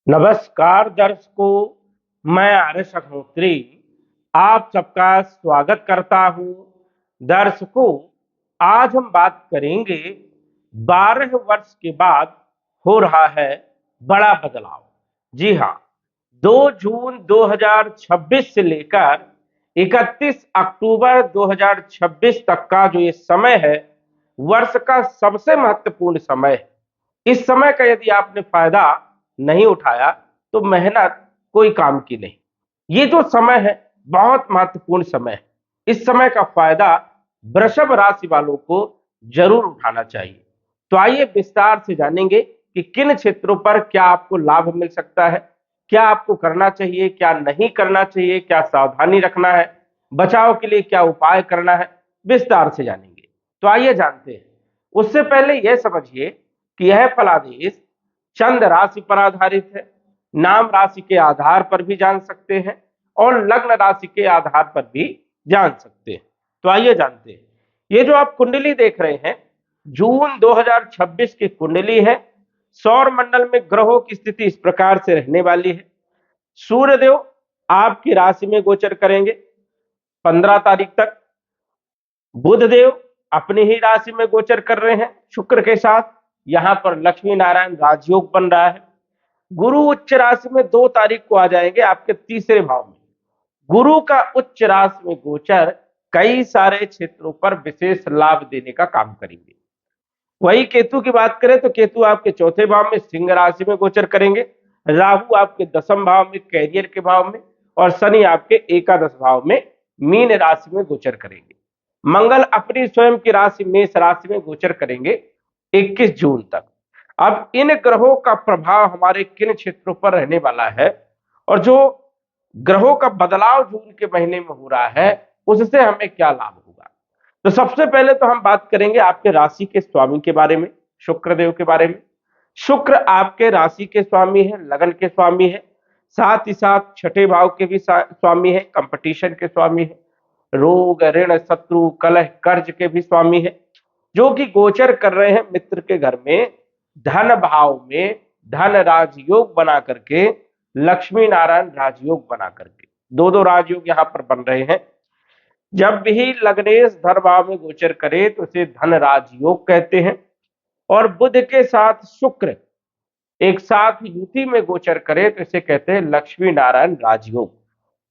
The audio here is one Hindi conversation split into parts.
नमस्कार दर्शकों, मैं आर्यश अग्निहोत्री आप सबका स्वागत करता हूं। दर्शकों, आज हम बात करेंगे 12 वर्ष के बाद हो रहा है बड़ा बदलाव। जी हाँ, 2 जून 2026 से लेकर 31 अक्टूबर 2026 तक का जो ये समय है, वर्ष का सबसे महत्वपूर्ण समय है। इस समय का यदि आपने फायदा नहीं उठाया तो मेहनत कोई काम की नहीं। ये जो समय है बहुत महत्वपूर्ण समय है। इस समय का फायदा वृषभ राशि वालों को जरूर उठाना चाहिए। तो आइए विस्तार से जानेंगे कि किन क्षेत्रों पर क्या आपको लाभ मिल सकता है, क्या आपको करना चाहिए, क्या नहीं करना चाहिए, क्या सावधानी रखना है, बचाव के लिए क्या उपाय करना है, विस्तार से जानेंगे। तो आइए जानते हैं। उससे पहले यह समझिए कि यह फलादेश चंद्र राशि पर आधारित है। नाम राशि के आधार पर भी जान सकते हैं और लग्न राशि के आधार पर भी जान सकते हैं। तो आइए जानते हैं। ये जो आप कुंडली देख रहे हैं, जून 2026 की कुंडली है। सौर मंडल में ग्रहों की स्थिति इस प्रकार से रहने वाली है। सूर्यदेव आपकी राशि में गोचर करेंगे 15 तारीख तक। बुध देव अपनी ही राशि में गोचर कर रहे हैं शुक्र के साथ। यहां पर लक्ष्मी नारायण राजयोग बन रहा है। गुरु उच्च राशि में 2 तारीख को आ जाएंगे आपके तीसरे भाव में। गुरु का उच्च राशि में गोचर कई सारे क्षेत्रों पर विशेष लाभ देने का काम करेंगे। वही केतु की बात करें तो केतु आपके चौथे भाव में सिंह राशि में गोचर करेंगे। राहु आपके दसम भाव में कैरियर के भाव में, और शनि आपके एकादश भाव में मीन राशि में गोचर करेंगे। मंगल अपनी स्वयं की राशि मेष राशि में गोचर करेंगे 21 जून तक। अब इन ग्रहों का प्रभाव हमारे किन क्षेत्रों पर रहने वाला है और जो ग्रहों का बदलाव जून के महीने में हो रहा है उससे हमें क्या लाभ होगा। तो सबसे पहले तो हम बात करेंगे आपके राशि के स्वामी के बारे में, शुक्र देव के बारे में। शुक्र आपके राशि के स्वामी है, लगन के स्वामी है, साथ ही साथ छठे भाव के भी स्वामी है, कंपटीशन के स्वामी है, रोग ऋण शत्रु कलह कर्ज के भी स्वामी है, जो कि गोचर कर रहे हैं मित्र के घर में धन भाव में धन राजयोग बना करके, लक्ष्मी नारायण राजयोग बना करके। दो दो राजयोग यहां पर बन रहे हैं। जब भी लग्नेश धन भाव में गोचर करे तो उसे धन राजयोग कहते हैं। और बुध के साथ शुक्र एक साथ युति में गोचर करे तो इसे कहते हैं लक्ष्मी नारायण राजयोग।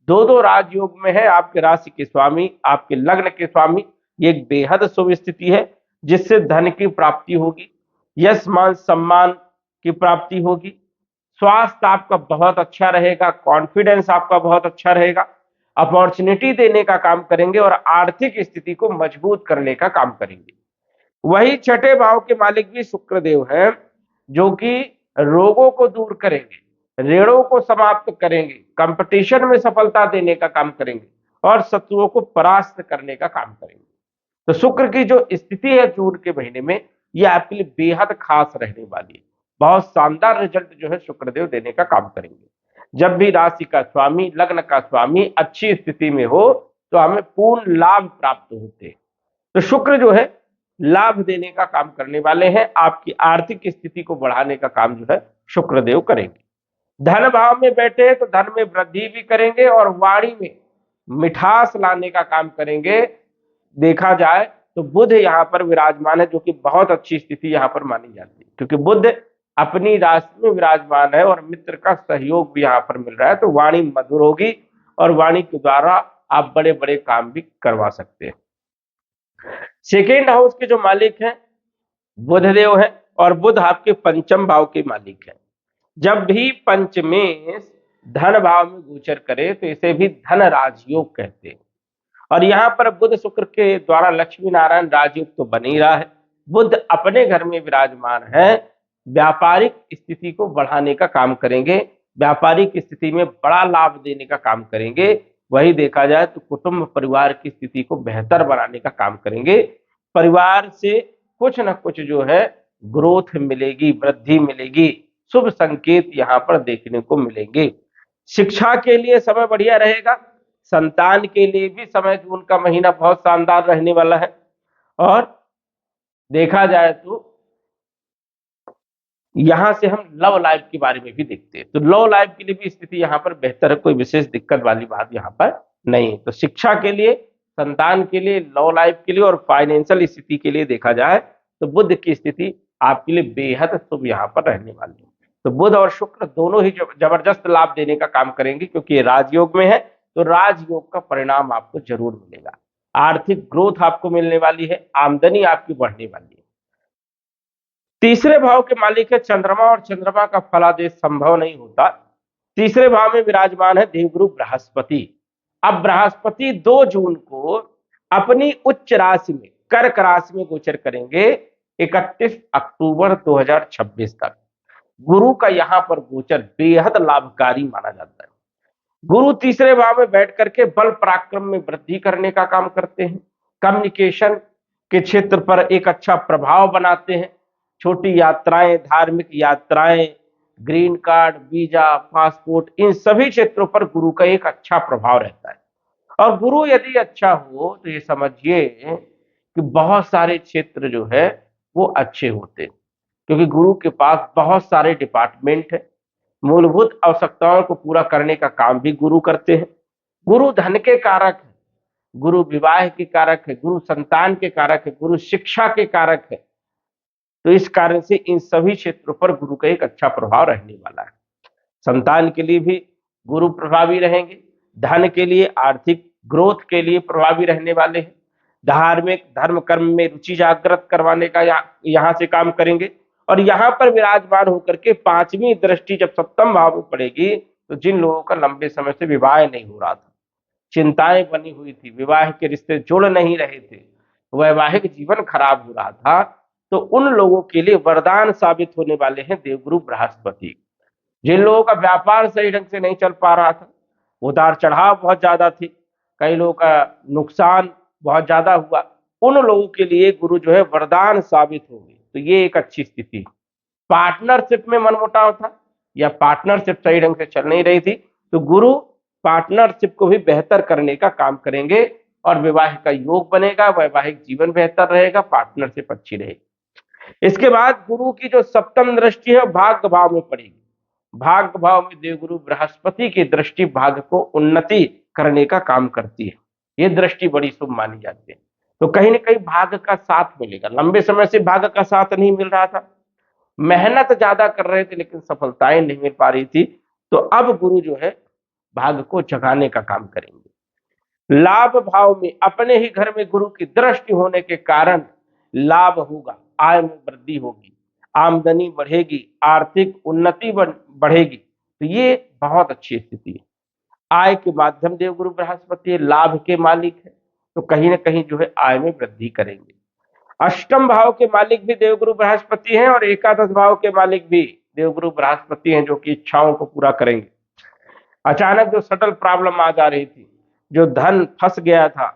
दो दो राजयोग में है आपके राशि के स्वामी, आपके लग्न के स्वामी। ये एक बेहद शुभ स्थिति है जिससे धन की प्राप्ति होगी, यश मान सम्मान की प्राप्ति होगी, स्वास्थ्य आपका बहुत अच्छा रहेगा, कॉन्फिडेंस आपका बहुत अच्छा रहेगा, अपॉर्चुनिटी देने का काम करेंगे और आर्थिक स्थिति को मजबूत करने का काम करेंगे। वही छठे भाव के मालिक भी शुक्रदेव हैं, जो कि रोगों को दूर करेंगे, ऋणों को समाप्त करेंगे, कंपटीशन में सफलता देने का काम करेंगे और शत्रुओं को परास्त करने का काम करेंगे। तो शुक्र की जो स्थिति है जून के महीने में, यह आपके लिए बेहद खास रहने वाली है। बहुत शानदार रिजल्ट जो है शुक्रदेव देने का काम करेंगे। जब भी राशि का स्वामी, लग्न का स्वामी अच्छी स्थिति में हो तो हमें पूर्ण लाभ प्राप्त होते हैं। तो शुक्र जो है लाभ देने का काम करने वाले हैं। आपकी आर्थिक स्थिति को बढ़ाने का काम जो है शुक्रदेव करेंगे। धन भाव में बैठे तो धन में वृद्धि भी करेंगे और वाणी में मिठास लाने का काम करेंगे। देखा जाए तो बुध यहाँ पर विराजमान है, जो कि बहुत अच्छी स्थिति यहाँ पर मानी जाती है, क्योंकि बुध अपनी राशि में विराजमान है और मित्र का सहयोग भी यहाँ पर मिल रहा है। तो वाणी मधुर होगी और वाणी के द्वारा आप बड़े बड़े काम भी करवा सकते हैं। सेकेंड हाउस के जो मालिक हैं बुधदेव है और बुध आपके पंचम भाव के मालिक है। जब भी पंचमेश धन भाव में गोचर करे तो इसे भी धन राजयोग कहते हैं। और यहां पर बुध शुक्र के द्वारा लक्ष्मी नारायण राजयोग तो बन ही रहा है। बुध अपने घर में विराजमान है, व्यापारिक स्थिति को बढ़ाने का काम करेंगे, व्यापारिक स्थिति में बड़ा लाभ देने का काम करेंगे। वही देखा जाए तो कुटुंब परिवार की स्थिति को बेहतर बनाने का काम करेंगे। परिवार से कुछ न कुछ जो है ग्रोथ मिलेगी, वृद्धि मिलेगी, शुभ संकेत यहाँ पर देखने को मिलेंगे। शिक्षा के लिए समय बढ़िया रहेगा। संतान के लिए भी समय जून का महीना बहुत शानदार रहने वाला है। और देखा जाए तो यहां से हम लव लाइफ के बारे में भी देखते हैं। तो लव लाइफ के लिए भी स्थिति यहाँ पर बेहतर है, कोई विशेष दिक्कत वाली बात यहाँ पर नहीं है। तो शिक्षा के लिए, संतान के लिए, लव लाइफ के लिए और फाइनेंशियल स्थिति के लिए देखा जाए तो बुध की स्थिति आपके लिए बेहद शुभ यहाँ पर रहने वाली है। तो बुध और शुक्र दोनों ही जबरदस्त लाभ देने का काम करेंगे, क्योंकि ये राजयोग में है, तो राजयोग का परिणाम आपको जरूर मिलेगा। आर्थिक ग्रोथ आपको मिलने वाली है, आमदनी आपकी बढ़ने वाली है। तीसरे भाव के मालिक है चंद्रमा, और चंद्रमा का फलादेश संभव नहीं होता। तीसरे भाव में विराजमान है देवगुरु बृहस्पति। अब बृहस्पति 2 जून को अपनी उच्च राशि में, कर्क राशि में गोचर करेंगे 31 अक्टूबर 2026 तक। गुरु का यहां पर गोचर बेहद लाभकारी माना जाता है। गुरु तीसरे भाव में बैठ करके बल पराक्रम में वृद्धि करने का काम करते हैं, कम्युनिकेशन के क्षेत्र पर एक अच्छा प्रभाव बनाते हैं। छोटी यात्राएं, धार्मिक यात्राएं, ग्रीन कार्ड, वीजा, पासपोर्ट, इन सभी क्षेत्रों पर गुरु का एक अच्छा प्रभाव रहता है। और गुरु यदि अच्छा हो तो ये समझिए कि बहुत सारे क्षेत्र जो है वो अच्छे होते हैं, क्योंकि गुरु के पास बहुत सारे डिपार्टमेंट है। मूलभूत आवश्यकताओं को पूरा करने का काम भी गुरु करते हैं। गुरु धन के कारक है, गुरु विवाह के कारक है, गुरु संतान के कारक है, गुरु शिक्षा के कारक है। तो इस कारण से इन सभी क्षेत्रों पर गुरु का एक अच्छा प्रभाव रहने वाला है। संतान के लिए भी गुरु प्रभावी रहेंगे, धन के लिए, आर्थिक ग्रोथ के लिए प्रभावी रहने वाले हैं। धार्मिक धर्म कर्म में रुचि जागृत करवाने का यहाँ से काम करेंगे। और यहाँ पर विराजमान होकर के 5वीं दृष्टि जब सप्तम भाव में पड़ेगी, तो जिन लोगों का लंबे समय से विवाह नहीं हो रहा था, चिंताएं बनी हुई थी, विवाह के रिश्ते जुड़ नहीं रहे थे, वैवाहिक जीवन खराब हो रहा था, तो उन लोगों के लिए वरदान साबित होने वाले हैं देवगुरु बृहस्पति। जिन लोगों का व्यापार सही ढंग से नहीं चल पा रहा था, उतार चढ़ाव बहुत ज्यादा थी, कई लोगों का नुकसान बहुत ज्यादा हुआ, उन लोगों के लिए गुरु जो है वरदान साबित हो गई। तो ये एक अच्छी स्थिति। पार्टनरशिप में मनमुटाव था या पार्टनरशिप सही ढंग से चल नहीं रही थी, तो गुरु पार्टनरशिप को भी बेहतर करने का काम करेंगे और विवाह का योग बनेगा, वैवाहिक जीवन बेहतर रहेगा, पार्टनरशिप अच्छी रहेगी। इसके बाद गुरु की जो सप्तम दृष्टि है भाग्य भाव में पड़ेगी। भाग्य भाव में देवगुरु बृहस्पति की दृष्टि भाग्य को उन्नति करने का काम करती है। ये दृष्टि बड़ी शुभ मानी जाती है। तो कहीं ना कहीं भाग्य का साथ मिलेगा। लंबे समय से भाग्य का साथ नहीं मिल रहा था, मेहनत ज्यादा कर रहे थे लेकिन सफलताएं नहीं मिल पा रही थी, तो अब गुरु जो है भाग्य को जगाने का काम करेंगे। लाभ भाव में अपने ही घर में गुरु की दृष्टि होने के कारण लाभ होगा, आय में वृद्धि होगी, आमदनी बढ़ेगी, आर्थिक उन्नति बढ़ेगी। तो ये बहुत अच्छी स्थिति है। आय के माध्यम देवगुरु बृहस्पति लाभ के मालिक है, तो कहीं ना कहीं जो है आय में वृद्धि करेंगे। अष्टम भाव के मालिक भी देवगुरु बृहस्पति हैं और एकादश भाव के मालिक भी देवगुरु बृहस्पति हैं, जो कि इच्छाओं को पूरा करेंगे। अचानक जो सटल प्रॉब्लम आ जा रही थी, जो धन फंस गया था,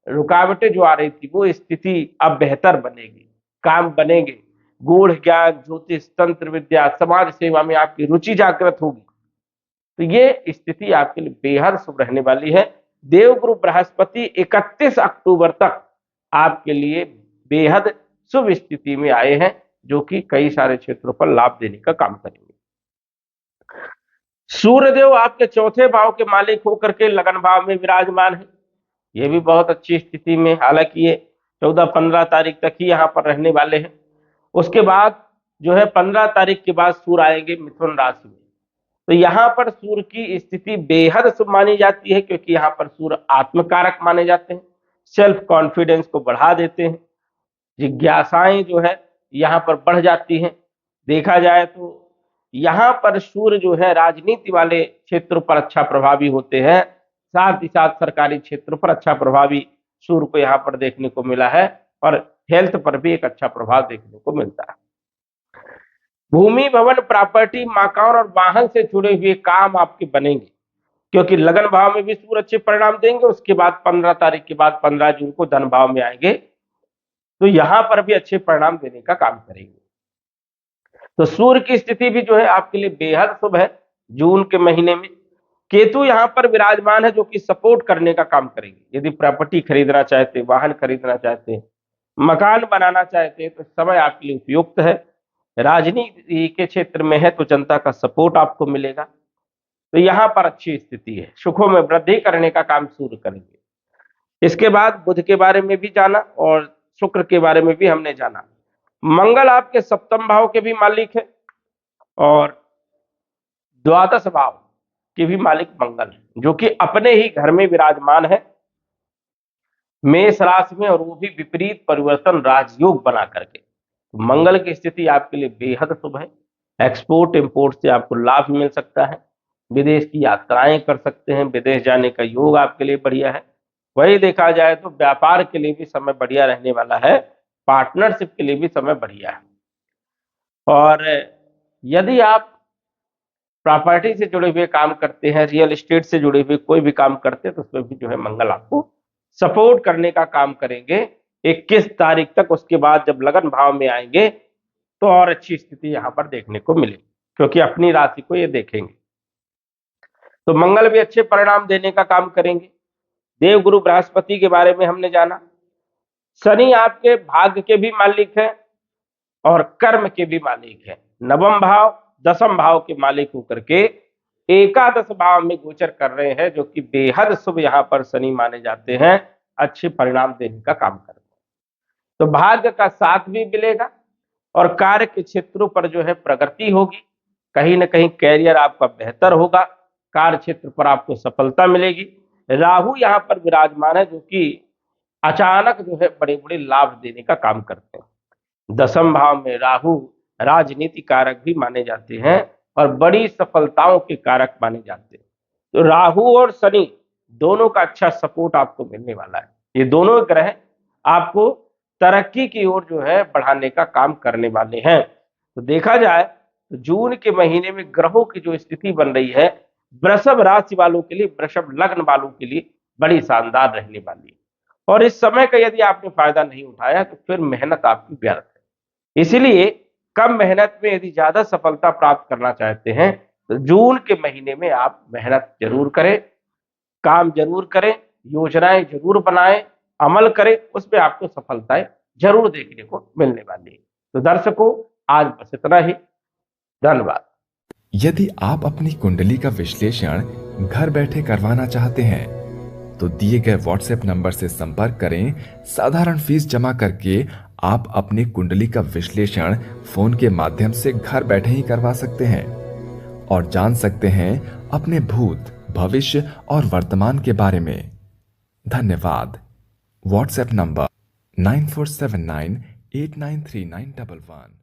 रुकावटें जो आ रही थी, वो स्थिति अब बेहतर बनेगी, काम बनेंगे। गूढ़ ज्ञान, ज्योतिष, तंत्र विद्या, समाज सेवा में आपकी रुचि जागृत होगी। तो ये स्थिति आपके लिए बेहद शुभ रहने वाली है। देवगुरु बृहस्पति 31 अक्टूबर तक आपके लिए बेहद शुभ स्थिति में आए हैं, जो कि कई सारे क्षेत्रों पर लाभ देने का काम करेंगे। सूर्यदेव आपके चौथे भाव के मालिक होकर के लगन भाव में विराजमान है। ये भी बहुत अच्छी स्थिति में, हालांकि ये 14-15 तारीख तक ही यहाँ पर रहने वाले हैं। उसके बाद जो है 15 तारीख के बाद सूर्य आएंगे मिथुन राशि में। तो यहाँ पर सूर्य की स्थिति बेहद शुभ मानी जाती है, क्योंकि यहाँ पर सूर्य आत्मकारक माने जाते हैं, सेल्फ कॉन्फिडेंस को बढ़ा देते हैं, जिज्ञासाएं जो है यहाँ पर बढ़ जाती हैं। देखा जाए तो यहाँ पर सूर्य जो है राजनीति वाले क्षेत्रों पर अच्छा प्रभावी होते हैं, साथ ही साथ सरकारी क्षेत्रों पर अच्छा प्रभावी सूर्य को यहाँ पर देखने को मिला है, और हेल्थ पर भी एक अच्छा प्रभाव देखने को मिलता है। भूमि, भवन, प्रॉपर्टी, मकान और वाहन से जुड़े हुए काम आपके बनेंगे, क्योंकि लगन भाव में भी सूर्य अच्छे परिणाम देंगे। उसके बाद 15 तारीख के बाद 15 जून को धन भाव में आएंगे, तो यहां पर भी अच्छे परिणाम देने का काम करेंगे। तो सूर्य की स्थिति भी जो है आपके लिए बेहद शुभ है। जून के महीने में केतु यहाँ पर विराजमान है, जो कि सपोर्ट करने का काम करेंगे। यदि प्रॉपर्टी खरीदना चाहते, वाहन खरीदना चाहते, मकान बनाना चाहते हैं, तो समय आपके लिए उपयुक्त है। राजनीति के क्षेत्र में है तो जनता का सपोर्ट आपको मिलेगा, तो यहां पर अच्छी स्थिति है, सुखों में वृद्धि करने का काम शुरू करेंगे। इसके बाद बुध के बारे में भी जाना और शुक्र के बारे में भी हमने जाना। मंगल आपके सप्तम भाव के भी मालिक है और द्वादश भाव के भी मालिक मंगल है, जो कि अपने ही घर में विराजमान है मेष राशि में, और वो भी विपरीत परिवर्तन राजयोग बना करके। तो मंगल की स्थिति आपके लिए बेहद शुभ है। एक्सपोर्ट इंपोर्ट से आपको लाभ मिल सकता है, विदेश की यात्राएं कर सकते हैं, विदेश जाने का योग आपके लिए बढ़िया है। वही देखा जाए तो व्यापार के लिए भी समय बढ़िया रहने वाला है, पार्टनरशिप के लिए भी समय बढ़िया है। और यदि आप प्रॉपर्टी से जुड़े हुए काम करते हैं, रियल एस्टेट से जुड़े हुए कोई भी काम करते हैं, तो उसमें भी जो है मंगल आपको सपोर्ट करने का काम करेंगे 21 तारीख तक। उसके बाद जब लगन भाव में आएंगे तो और अच्छी स्थिति यहां पर देखने को मिलेगी, क्योंकि अपनी राशि को ये देखेंगे। तो मंगल भी अच्छे परिणाम देने का काम करेंगे। देवगुरु बृहस्पति के बारे में हमने जाना। शनि आपके भाग्य के भी मालिक है और कर्म के भी मालिक है। नवम भाव दसम भाव के मालिक होकर के एकादश भाव में गोचर कर रहे हैं, जो कि बेहद शुभ यहां पर शनि माने जाते हैं, अच्छे परिणाम देने का काम करते हैं। तो भाग्य का साथ भी मिलेगा और कार्य के क्षेत्रों पर जो है प्रगति होगी, कहीं ना कहीं कैरियर आपका बेहतर होगा, कार्य क्षेत्र पर आपको सफलता मिलेगी। राहु यहां पर विराजमान है, जो कि अचानक जो है बड़े बड़े लाभ देने का काम करते हैं। दसम भाव में राहु राजनीति कारक भी माने जाते हैं और बड़ी सफलताओं के कारक माने जाते हैं। तो राहु और शनि दोनों का अच्छा सपोर्ट आपको मिलने वाला है। ये दोनों ग्रह आपको तरक्की की ओर जो है बढ़ाने का काम करने वाले हैं। तो देखा जाए तो जून के महीने में ग्रहों की जो स्थिति बन रही है, वृषभ राशि वालों के लिए, वृषभ लग्न वालों के लिए बड़ी शानदार रहने वाली है। और इस समय का यदि आपने फायदा नहीं उठाया तो फिर मेहनत आपकी व्यर्थ है। इसीलिए कम मेहनत में यदि ज्यादा सफलता प्राप्त करना चाहते हैं तो जून के महीने में आप मेहनत जरूर करें, काम जरूर करें, योजनाएं जरूर बनाएं, अमल करें, उसमें आपको सफलताएं जरूर देखने को मिलने वाली है। तो दर्शकों, आज बस इतना ही। धन्यवाद। यदि आप अपनी कुंडली का विश्लेषण घर बैठे करवाना चाहते हैं तो दिए गए व्हाट्सएप नंबर से संपर्क करें। साधारण फीस जमा करके आप अपनी कुंडली का विश्लेषण फोन के माध्यम से घर बैठे ही करवा सकते हैं और जान सकते हैं अपने भूत, भविष्य और वर्तमान के बारे में। धन्यवाद। WhatsApp number 9479893911।